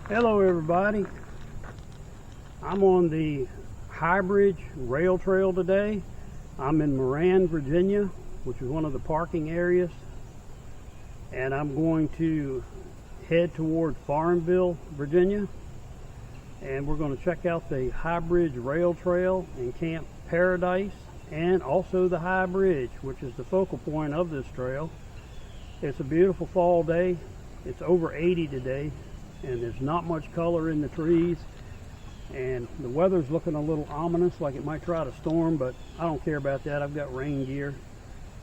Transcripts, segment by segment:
Hello everybody. I'm on the High Bridge Rail Trail today. I'm in Moran, Virginia, which is one of the parking areas. And I'm going to head toward Farmville, Virginia. And we're going to check out the High Bridge Rail Trail and Camp Paradise, and also the High Bridge, which is the focal point of this trail. It's a beautiful fall day. It's over 80 today, and there's not much color in the trees, and the weather's looking a little ominous, like it might try to storm, but I don't care about that. I've got rain gear.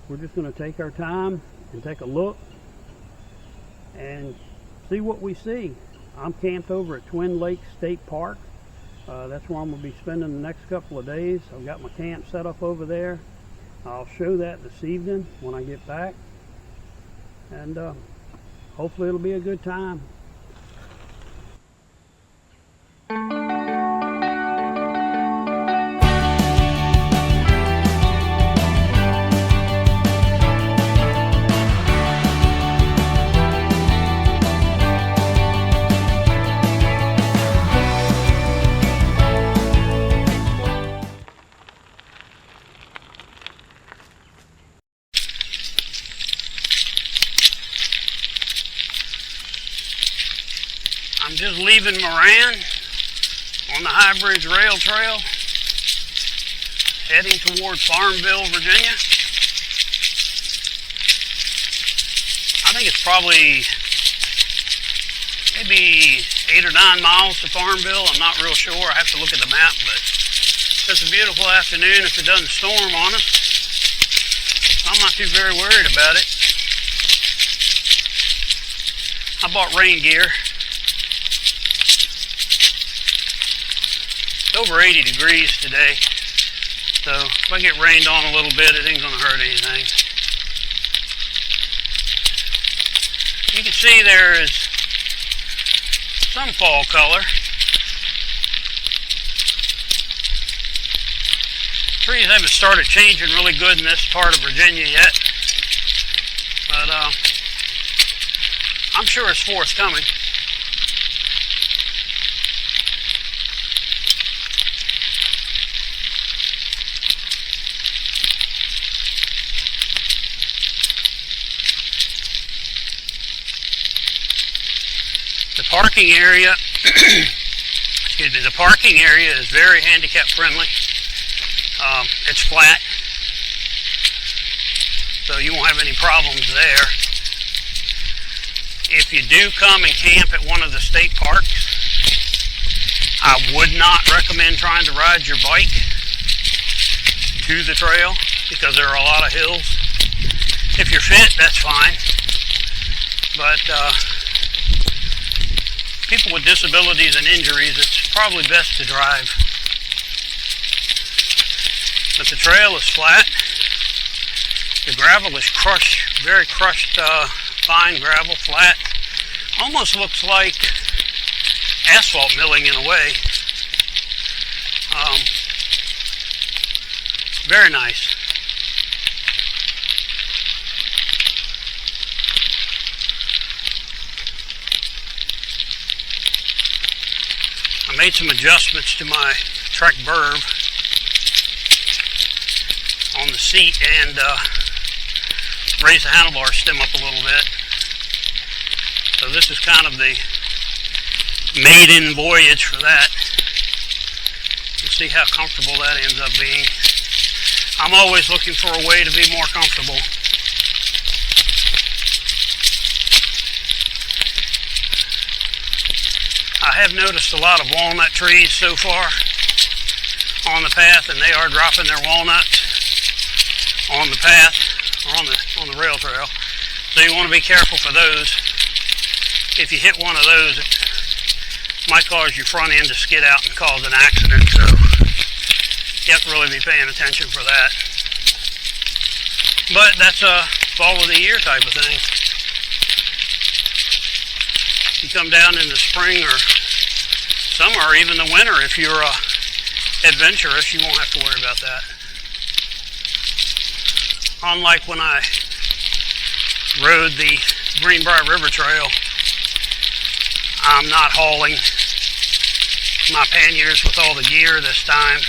We're just going to take our time and take a look and see what we see. I'm camped over at Twin Lakes State Park. That's where I'm going to be spending the next couple of days. I've got my camp set up over there. I'll show that this evening when I get back, and hopefully it'll be a good time. I'm just leaving Moran on the High Bridge Rail Trail, heading toward Farmville, Virginia. I think it's probably maybe 8 or 9 miles to Farmville. I'm not real sure. I have to look at the map, but it's a beautiful afternoon if it doesn't storm on us. I'm not too very worried about it. I bought rain gear. It's over 80 degrees today, so if I get rained on a little bit, it ain't going to hurt anything. You can see there is some fall color. Trees haven't started changing really good in this part of Virginia yet, but I'm sure it's forthcoming. The parking area, excuse me, the parking area is very handicap friendly. It's flat, so you won't have any problems there. If you do come and camp at one of the state parks, I would not recommend trying to ride your bike to the trail because there are a lot of hills. If you're fit, that's fine, but people with disabilities and injuries, it's probably best to drive. But the trail is flat. The gravel is crushed, very crushed, fine gravel, flat. Almost looks like asphalt milling in a way. Very nice. I made some adjustments to my Trek Burb on the seat and raised the handlebar stem up a little bit. So this is kind of the maiden voyage for that. We'll see how comfortable that ends up being. I'm always looking for a way to be more comfortable. I have noticed a lot of walnut trees so far on the path, and they are dropping their walnuts on the path or on the rail trail. So you want to be careful for those. If you hit one of those, it might cause your front end to skid out and cause an accident. So you have to really be paying attention for that. But that's a fall of the year type of thing. You come down in the spring or summer or even the winter, if you're adventurous, you won't have to worry about that. Unlike when I rode the Greenbrier River Trail, I'm not hauling my panniers with all the gear this time,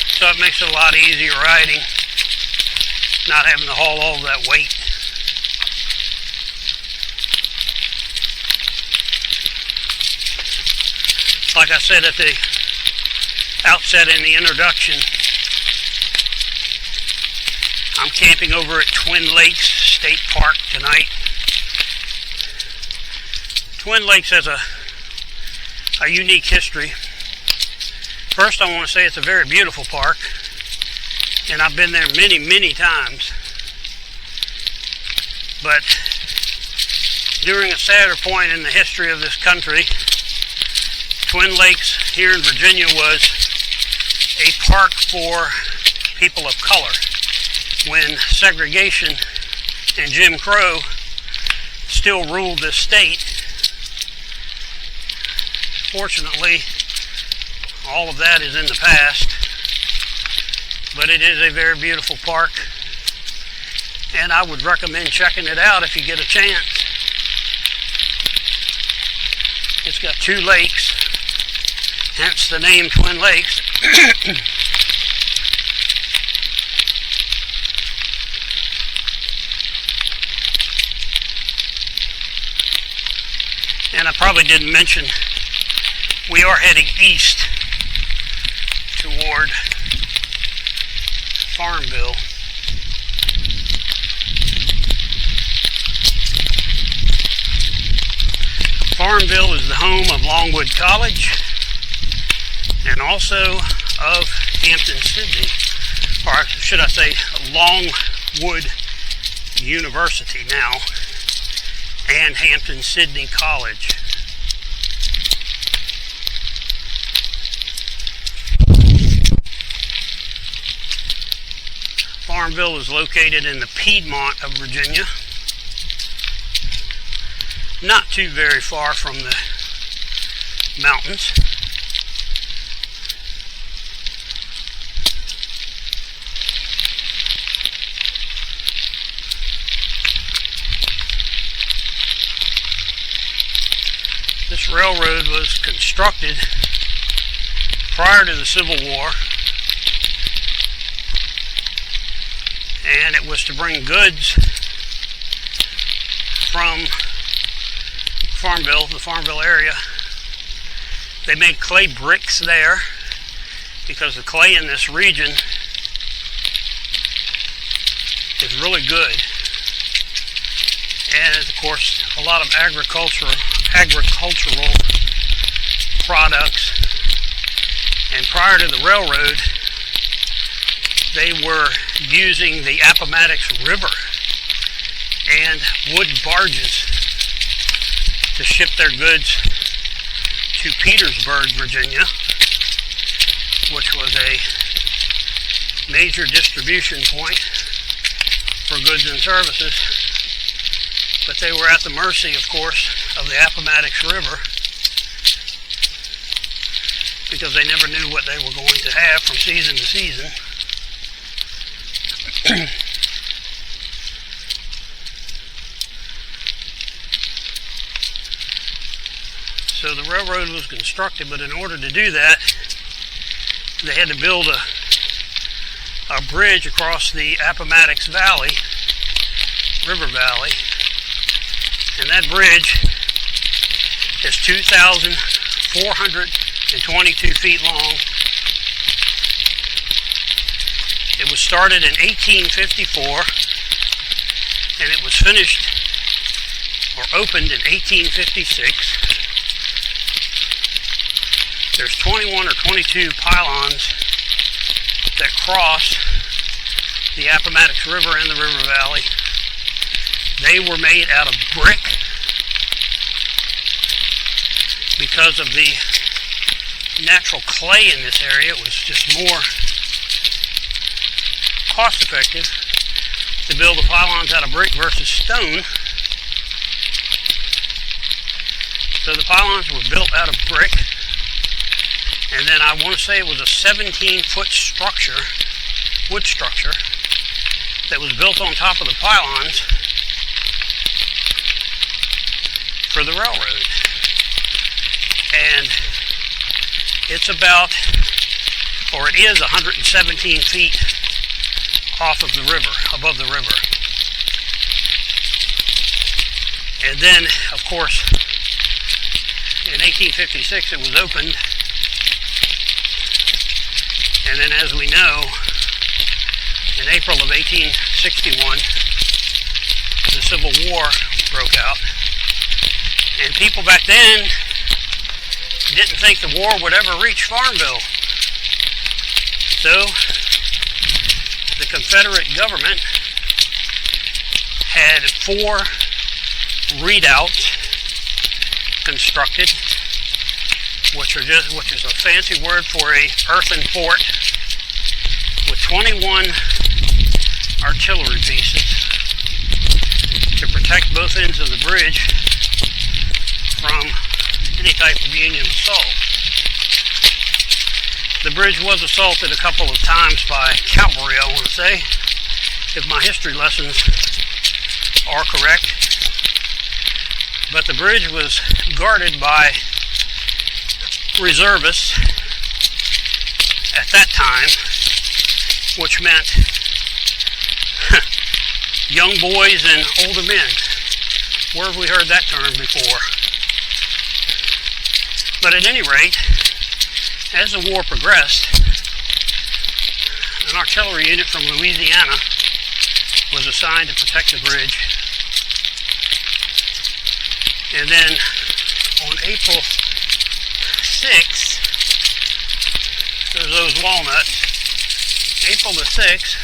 so it makes it a lot easier riding, not having to haul all of that weight. Like I said at the outset in the introduction, I'm camping over at Twin Lakes State Park tonight. Twin Lakes has a unique history. First, I want to say it's a very beautiful park, and I've been there many, many times. But during a sadder point in the history of this country, Twin Lakes here in Virginia was a park for people of color when segregation and Jim Crow still ruled this state. Fortunately, all of that is in the past, but it is a very beautiful park, and I would recommend checking it out if you get a chance. It's got 2 lakes, hence the name Twin Lakes. And I probably didn't mention, we are heading east toward Farmville. Farmville is the home of Longwood College and also of Hampton-Sydney, or should I say Longwood University now, and Hampton-Sydney College. Farmville is located in the Piedmont of Virginia, not too very far from the mountains. This railroad was constructed prior to the Civil War, and it was to bring goods from Farmville, the Farmville area. They made clay bricks there because the clay in this region is really good. And of course, a lot of agricultural products. And prior to the railroad, they were using the Appomattox River and wooden barges to ship their goods to Petersburg, Virginia, which was a major distribution point for goods and services. But they were at the mercy, of course, of the Appomattox River, because they never knew what they were going to have from season to season. So the railroad was constructed, but in order to do that, they had to build a bridge across the Appomattox Valley, River Valley, and that bridge is 2,422 feet long. It was started in 1854, and it was finished or opened in 1856. There's 21 or 22 pylons that cross the Appomattox River and the River Valley. They were made out of brick because of the natural clay in this area. It was just more cost effective to build the pylons out of brick versus stone. So the pylons were built out of brick, and then I want to say it was a 17-foot structure, wood structure, that was built on top of the pylons for the railroad. and it's about, or it is 117 feet off of the river, above the river. And then, of course, in 1856 it was opened, and then as we know, in April of 1861, the Civil War broke out, and people back then didn't think the war would ever reach Farmville. So the Confederate government had 4 redoubts constructed, which is a fancy word for a earthen fort with 21 artillery pieces to protect both ends of the bridge from any type of Union assault. The bridge was assaulted a couple of times by cavalry, I want to say, if my history lessons are correct. But the bridge was guarded by reservists at that time, which meant young boys and older men. Where have we heard that term before? But at any rate, as the war progressed, an artillery unit from Louisiana was assigned to protect the bridge. And then on April 6th, there's those walnuts, April the 6th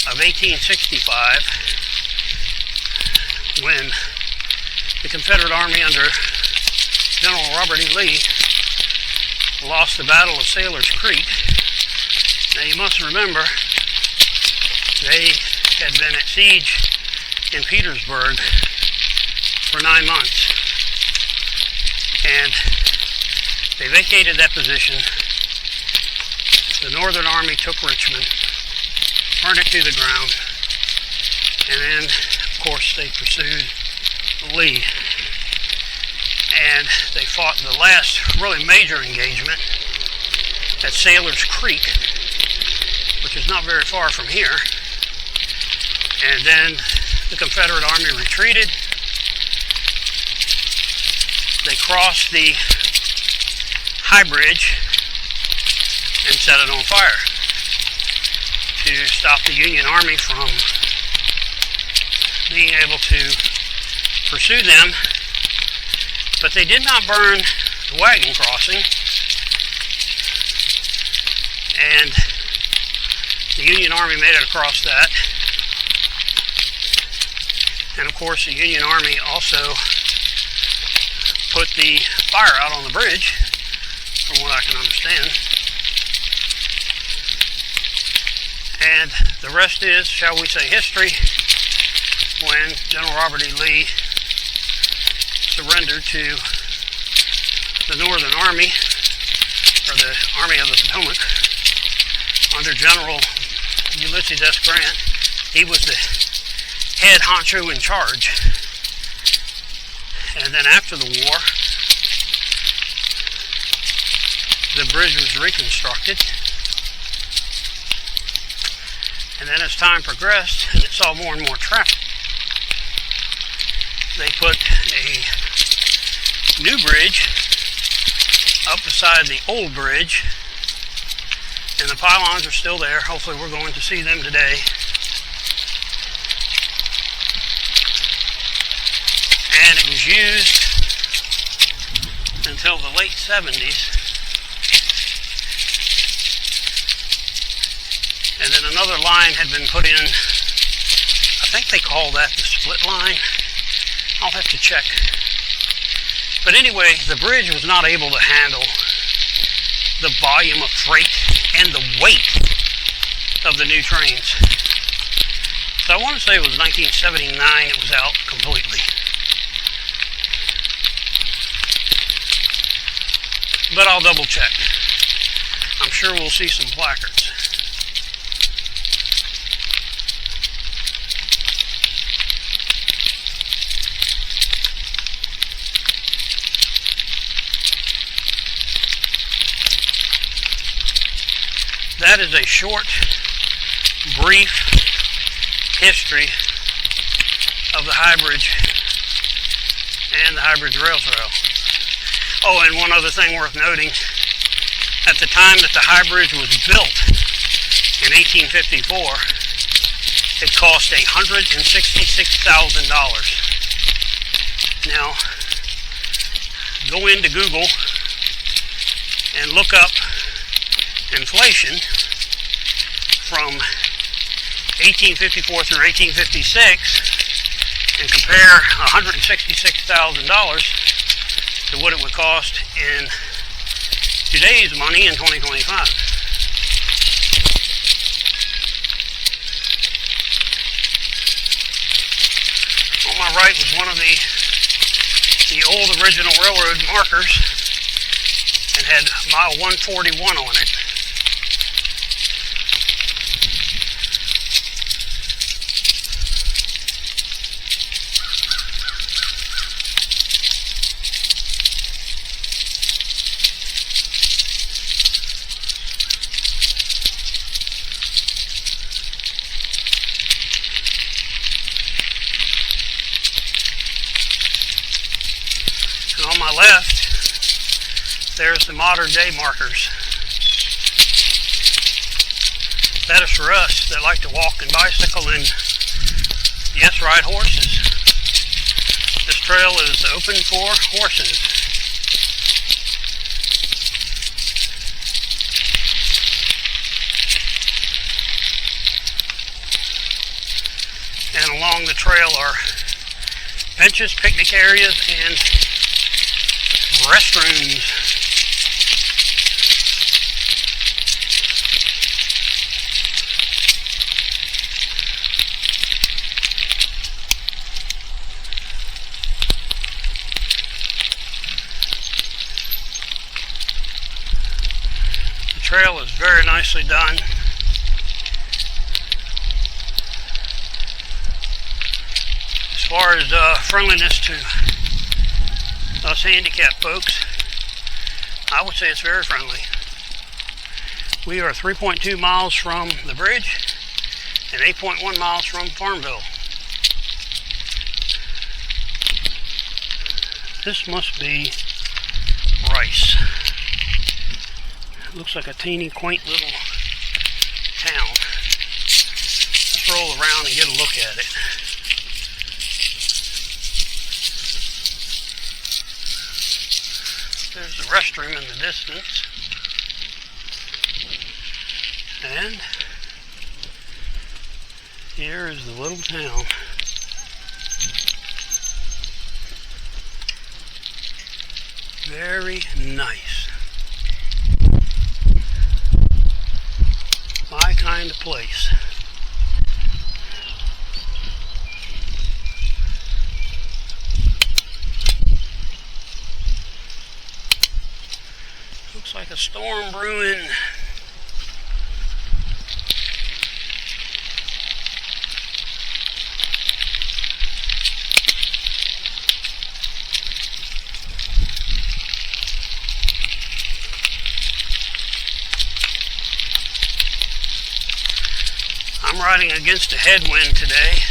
of 1865, when the Confederate Army under General Robert E. Lee lost the Battle of Sailor's Creek. Now you must remember, they had been at siege in Petersburg for 9 months, and they vacated that position. The Northern Army took Richmond, burned it to the ground, and then, of course, they pursued Lee. And they fought the last really major engagement at Sailor's Creek, which is not very far from here. And then the Confederate Army retreated. They crossed the High Bridge and set it on fire to stop the Union Army from being able to pursue them. But they did not burn the wagon crossing, and the Union Army made it across that. And of course the Union Army also put the fire out on the bridge, from what I can understand. And the rest is, shall we say, history, when General Robert E. Lee surrendered to the Northern Army, or the Army of the Potomac, under General Ulysses S. Grant. He was the head honcho in charge. And then after the war, the bridge was reconstructed. And then as time progressed and it saw more and more traffic, they put a new bridge up beside the old bridge, and the pylons are still there. Hopefully we're going to see them today. And it was used until the late 70s. And then another line had been put in. I think they call that the split line. I'll have to check. But anyway, the bridge was not able to handle the volume of freight and the weight of the new trains. So I want to say it was 1979 it was out completely. But I'll double check. I'm sure we'll see some placards. that is a short, brief history of the High Bridge and the High Bridge Rail Trail. Oh, and one other thing worth noting, at the time that the High Bridge was built in 1854, it cost $166,000. Now, go into Google and look up inflation from 1854 through 1856 and compare $166,000 to what it would cost in today's money in 2025. On my right was one of the old original railroad markers and had mile 141 on it. On my left, there's the modern day markers. That is for us that like to walk and bicycle and, yes, ride horses. This trail is open for horses. And along the trail are benches, picnic areas, and restrooms. The trail is very nicely done. As far as friendliness to us handicapped folks, I would say it's very friendly. We are 3.2 miles from the bridge and 8.1 miles from Farmville. This must be Rice. It looks like a teeny quaint little town. Let's roll around and get a look at it. There's the restroom in the distance. And here is the little town. Very nice. My kind of place. Looks like a storm brewing. I'm riding against a headwind today.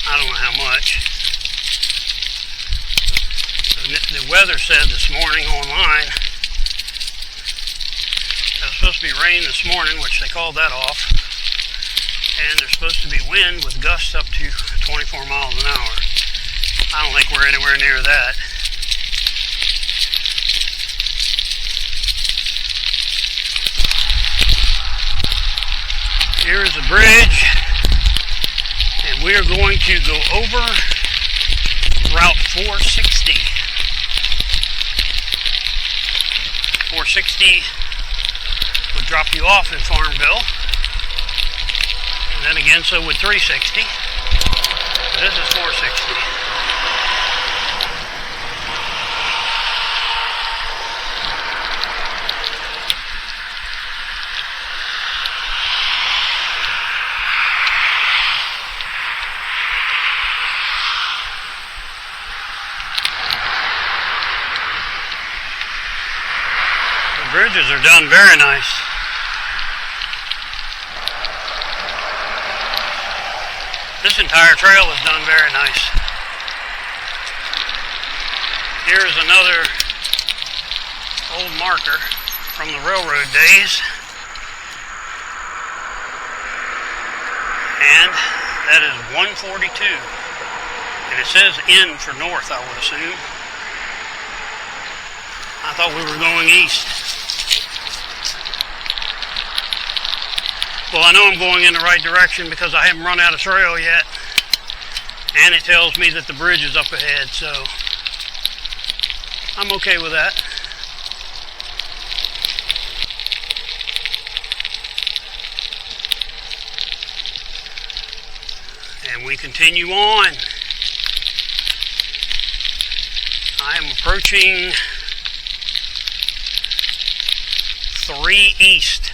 I don't know how much. The weather said this morning online it was supposed to be rain this morning, which they called that off, and there's supposed to be wind with gusts up to 24 miles an hour. I don't think we're anywhere near that. Here is a bridge, and we are going to go over Route 460. 460 would drop you off in Farmville, and then again so would 360. But this is 460. bridges are done very nice. This entire trail is done very nice. Here's another old marker from the railroad days. And that is 142. And it says N for north, I would assume. I thought we were going east. Well, I know I'm going in the right direction because I haven't run out of trail yet. And it tells me that the bridge is up ahead, so I'm okay with that. And we continue on. I am approaching 3 East.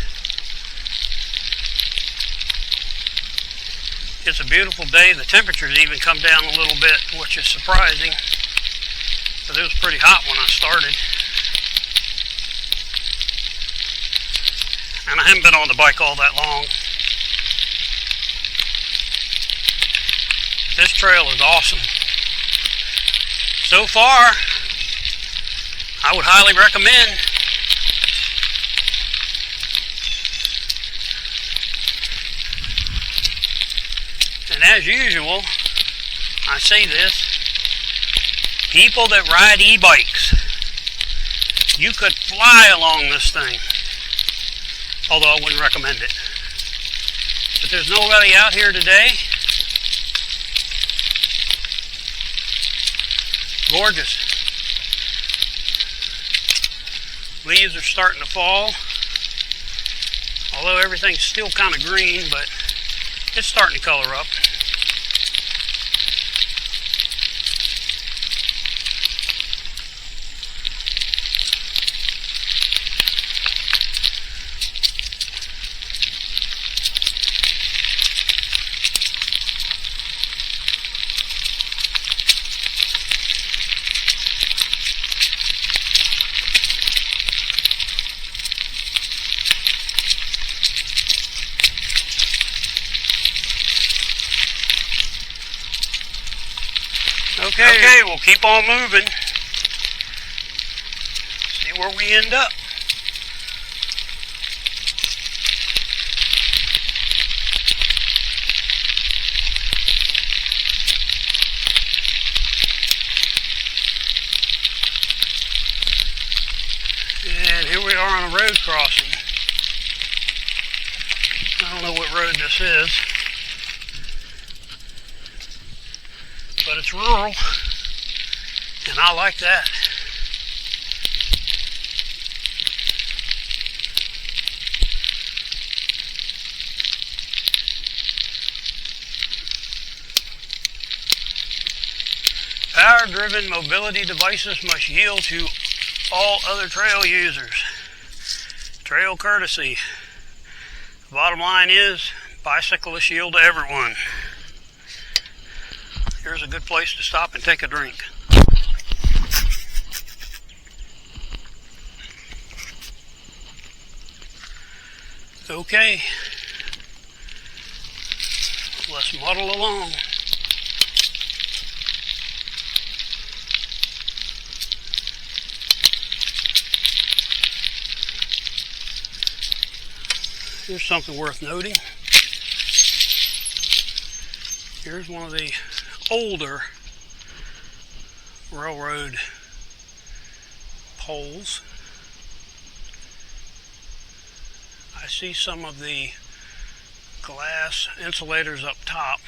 It's a beautiful day. The temperature's even come down a little bit, which is surprising, because it was pretty hot when I started. And I haven't been on the bike all that long. This trail is awesome. So far, I would highly recommend. And as usual, I say this, people that ride e-bikes, you could fly along this thing, although I wouldn't recommend it. But there's nobody out here today. Gorgeous. Leaves are starting to fall, although everything's still kind of green, but it's starting to color up. Okay, we'll keep on moving. See where we end up. And here we are on a road crossing. I don't know what road this is, but it's rural, and I like that. Power-driven mobility devices must yield to all other trail users. Trail courtesy. The bottom line is, bicyclists yield to everyone. Here's a good place to stop and take a drink. Okay, let's muddle along. Here's something worth noting. Here's one of the older railroad poles. I see some of the glass insulators up top,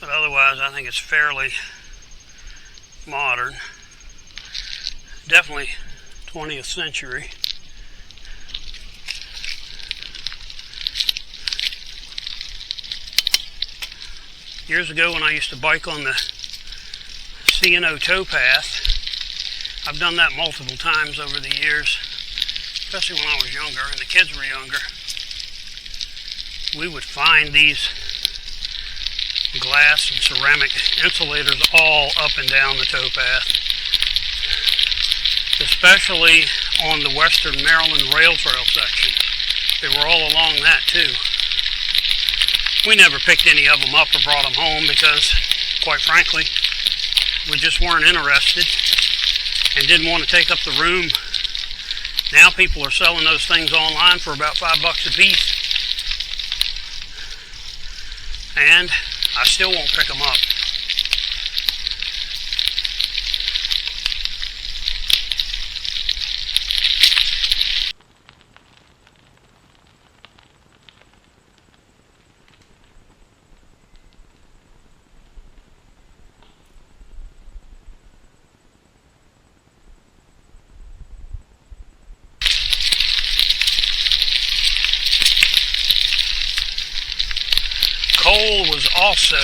but otherwise I think it's fairly modern. Definitely 20th century. Years ago when I used to bike on the C&O towpath, I've done that multiple times over the years, especially when I was younger and the kids were younger. We would find these glass and ceramic insulators all up and down the towpath. especially on the Western Maryland Rail Trail section. They were all along that too. We never picked any of them up or brought them home because, quite frankly, we just weren't interested and didn't want to take up the room. Now people are selling those things online for about $5 a piece. And I still won't pick them up. Coal was also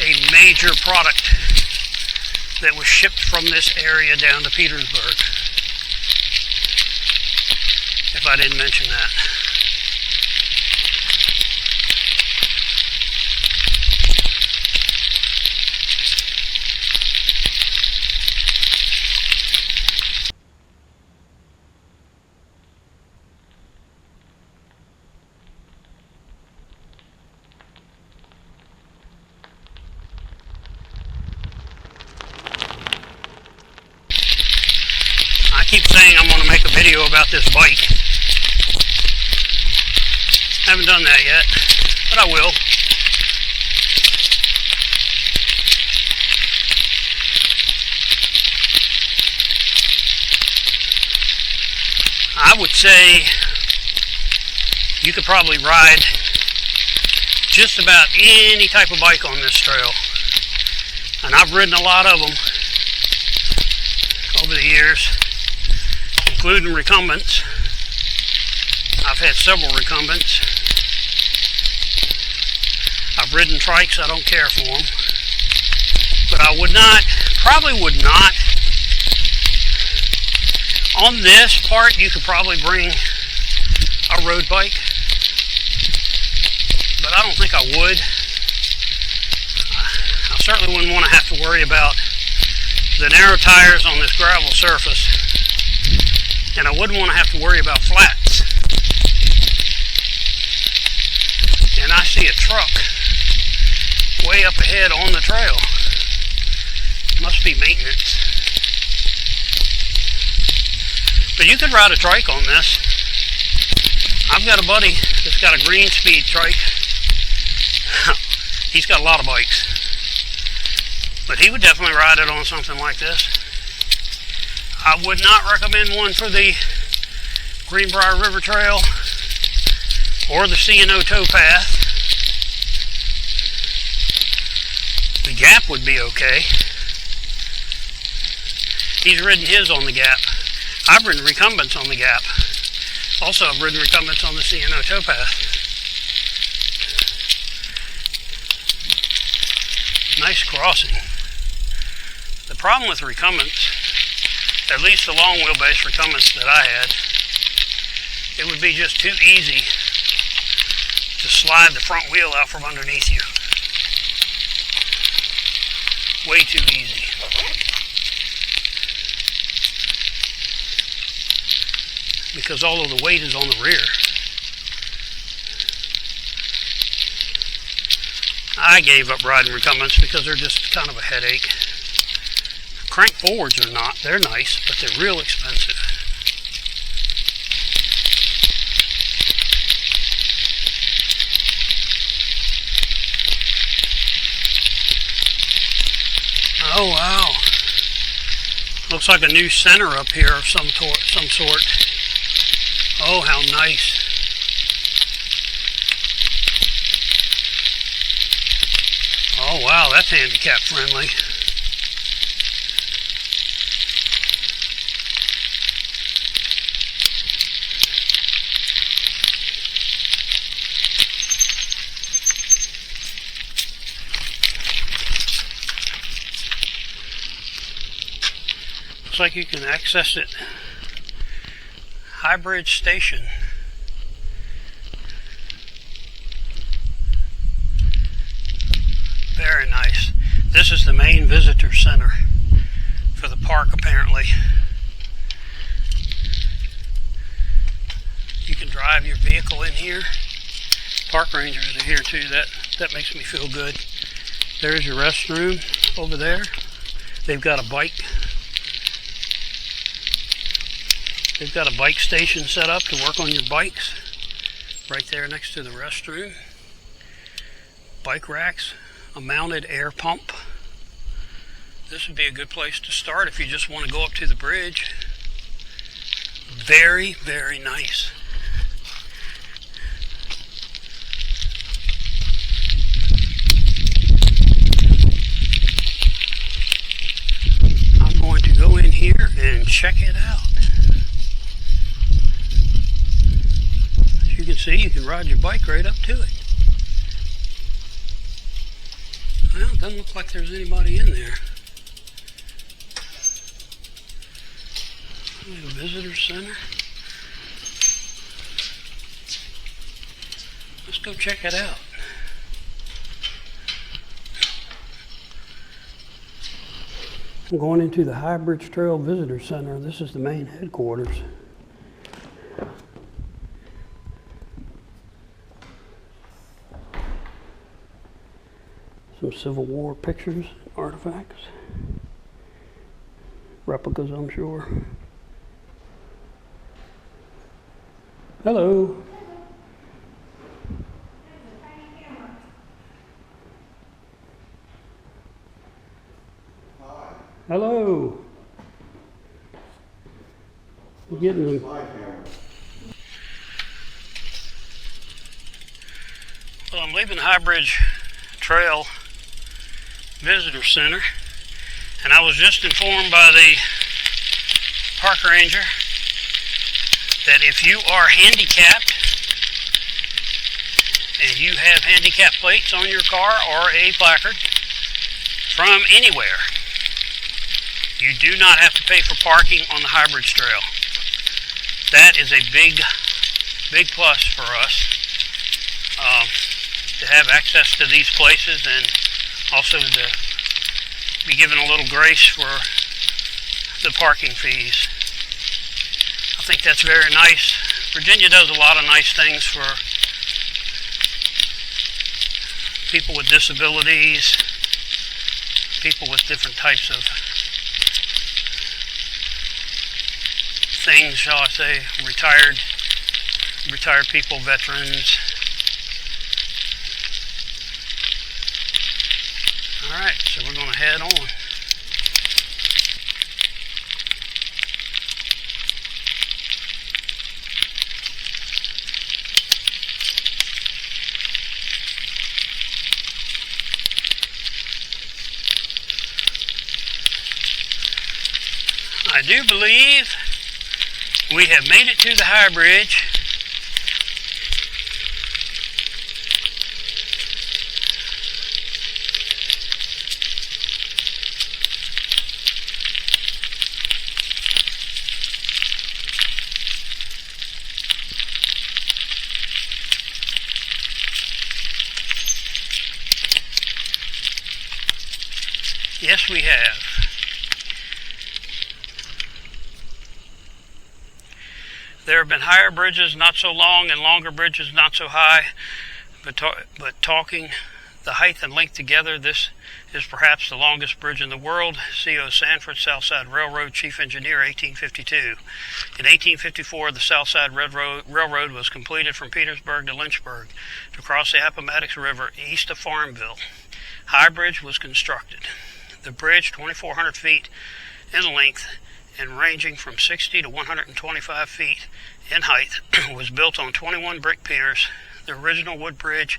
a major product that was shipped from this area down to Petersburg, if I didn't mention that. I keep saying I'm going to make a video about this bike. Haven't done that yet, but I will. I would say you could probably ride just about any type of bike on this trail. And I've ridden a lot of them over the years, including recumbents. I've had several recumbents. I've ridden trikes, I don't care for them. But I would not, probably would not. On this part, you could probably bring a road bike. But I don't think I would. I certainly wouldn't want to have to worry about the narrow tires on this gravel surface. And I wouldn't want to have to worry about flats. And I see a truck way up ahead on the trail. Must be maintenance. But you could ride a trike on this. I've got a buddy that's got a green speed trike. He's got a lot of bikes. But he would definitely ride it on something like this. I would not recommend one for the Greenbrier River Trail or the C&O towpath. The Gap would be okay. He's ridden his on the Gap. I've ridden recumbents on the Gap. Also, I've ridden recumbents on the C&O towpath. Nice crossing. The problem with recumbents, at least the long wheelbase recumbents that I had, it would be just too easy to slide the front wheel out from underneath you. Way too easy. Because all of the weight is on the rear. I gave up riding recumbents because they're just kind of a headache. Crank forwards are not. They're nice, but they're real expensive. Oh wow. Looks like a new center up here of some sort. Oh, how nice. Oh wow, that's handicap friendly. Looks like you can access it. High Bridge Station. Very nice. This is the main visitor center for the park, apparently. You can drive your vehicle in here. Park rangers are here too. That makes me feel good. There's your restroom over there. They've got a bike. They've got a bike station set up to work on your bikes. Right there next to the restroom. Bike racks, a mounted air pump. This would be a good place to start if you just want to go up to the bridge. Very, very nice. I'm going to go in here and check it out. As you can see, you can ride your bike right up to it. Well, it doesn't look like there's anybody in there. We have a visitor center. Let's go check it out. I'm going into the High Bridge Trail Visitor Center. This is the main headquarters. Some Civil War pictures, artifacts, replicas, I'm sure. Hello. Hi. Hello. We're getting them. My camera. Well, I'm leaving the High Bridge Trail Visitor Center, and I was just informed by the park ranger that if you are handicapped and you have handicap plates on your car or a placard from anywhere, you do not have to pay for parking on the High Bridge Trail. That is a big plus for us to have access to these places, and also to be given a little grace for the parking fees. I think that's very nice. Virginia does a lot of nice things for people with disabilities, people with different types of things, shall I say, retired people, veterans. Alright, so we're going to head on. I do believe we have made it to the High Bridge. Yes, we have. There have been higher bridges not so long and longer bridges not so high, but talking the height and length together, this is perhaps the longest bridge in the world. C.O. Sanford, Southside Railroad Chief Engineer, 1852. In 1854, the Southside Railroad was completed from Petersburg to Lynchburg to cross the Appomattox River east of Farmville. High Bridge was constructed. The bridge, 2,400 feet in length and ranging from 60 to 125 feet in height, was built on 21 brick piers. The original wood bridge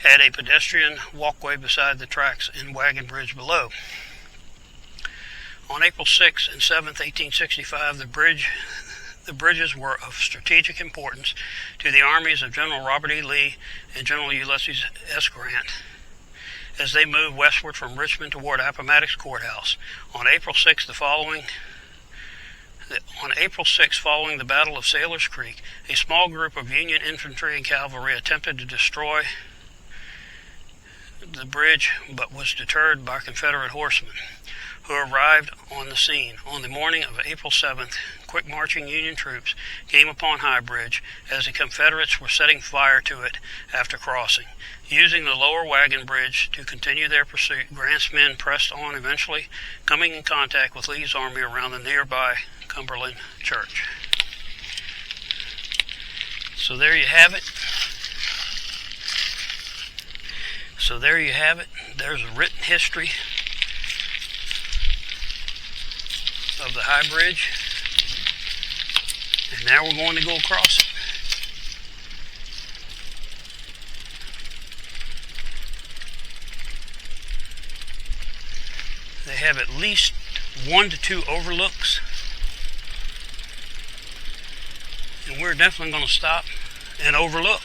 had a pedestrian walkway beside the tracks and wagon bridge below. On April 6 and 7, 1865, the bridges were of strategic importance to the armies of General Robert E. Lee and General Ulysses S. Grant as they moved westward from Richmond toward Appomattox Courthouse. On April 6, following the Battle of Sailor's Creek, a small group of Union infantry and cavalry attempted to destroy the bridge, but was deterred by Confederate horsemen, who arrived on the scene. On the morning of April 7th, quick marching Union troops came upon High Bridge as the Confederates were setting fire to it after crossing. Using the lower wagon bridge to continue their pursuit, Grant's men pressed on, eventually coming in contact with Lee's army around the nearby Cumberland Church. So there you have it. There's a written history of the High Bridge, and now we're going to go across it. They have at least 1 to 2 overlooks, and we're definitely going to stop and overlook.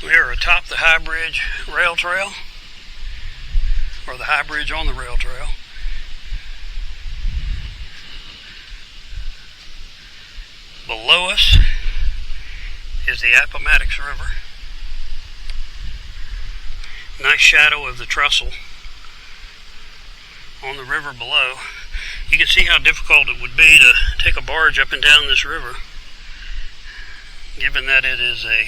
We are atop the High Bridge rail trail, or the High Bridge on the rail trail. Below us is the Appomattox River. Nice shadow of the trestle on the river below. You can see how difficult it would be to take a barge up and down this river, given that it is a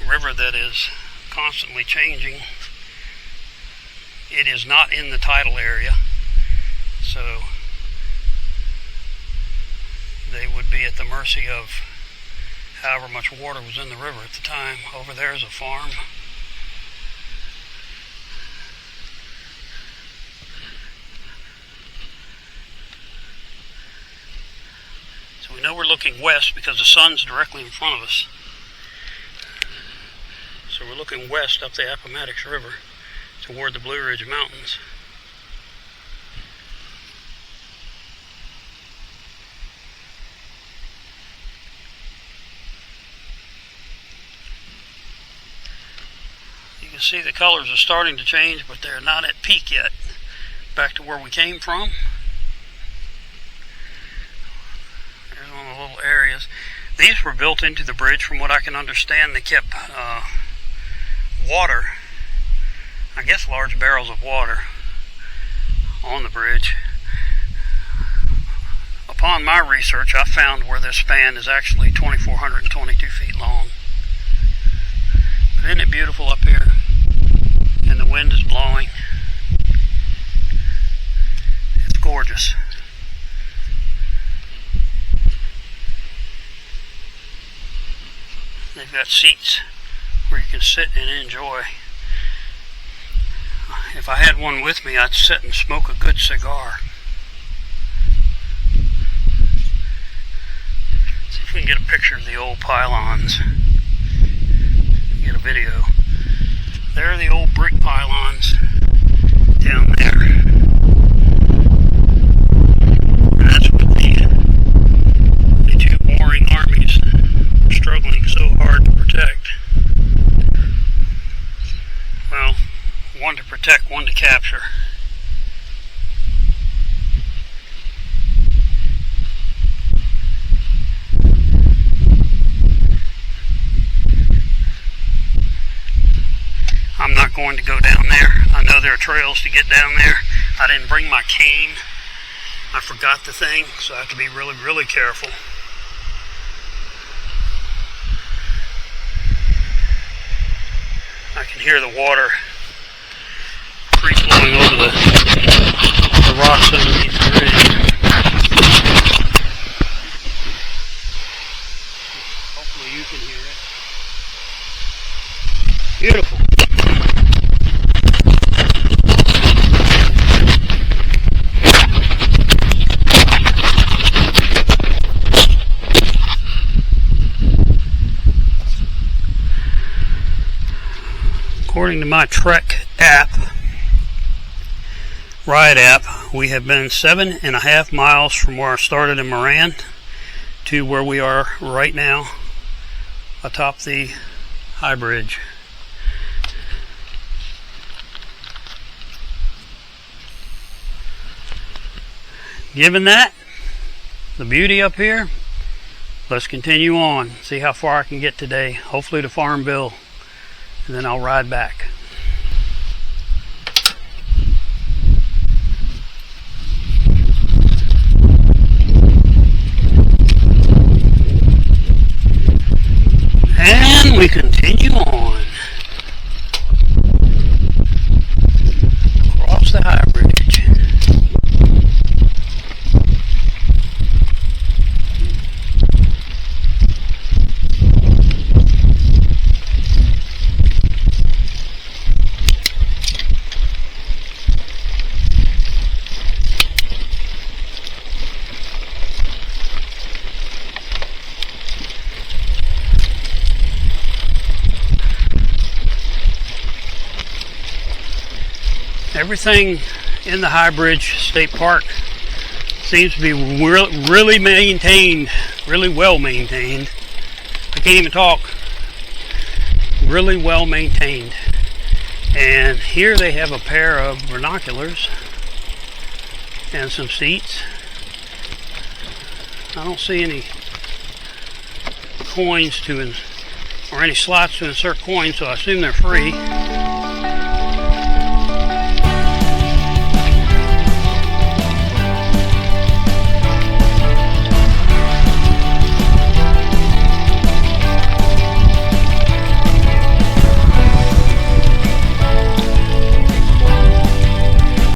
river that is constantly changing. It is not in the tidal area, so they would be at the mercy of however much water was in the river at the time. Over there is a farm. So we know we're looking west because the sun's directly in front of us. So we're looking west up the Appomattox River toward the Blue Ridge Mountains. You can see the colors are starting to change, but they're not at peak yet. Back to where we came from. There's one of the little areas. These were built into the bridge, from what I can understand. They kept water, I guess large barrels of water, on the bridge. Upon my research, I found where this span is actually 2,422 feet long. But isn't it beautiful up here? And the wind is blowing. It's gorgeous. They've got seats where you can sit and enjoy. If I had one with me, I'd sit and smoke a good cigar. See if we can get a picture of the old pylons. Get a video. There are the old brick pylons down there. And that's what the two warring armies were struggling so hard to protect. Well, one to protect, one to capture. I'm not going to go down there. I know there are trails to get down there. I didn't bring my cane. I forgot the thing, so I have to be really, really careful. I can hear the water free flowing over the rocks underneath the bridge. Hopefully you can hear it. Beautiful. According to my Trek app, ride app, we have been 7.5 miles from where I started in Moran to where we are right now atop the high bridge. Given that, the beauty up here, let's continue on, see how far I can get today, hopefully to Farmville, and then I'll ride back. And we continue on across the high bridge. Everything in the High Bridge State Park seems to be really maintained, really well maintained. I can't even talk. Really well maintained. And here they have a pair of binoculars and some seats. I don't see any coins or any slots to insert coins, so I assume they're free.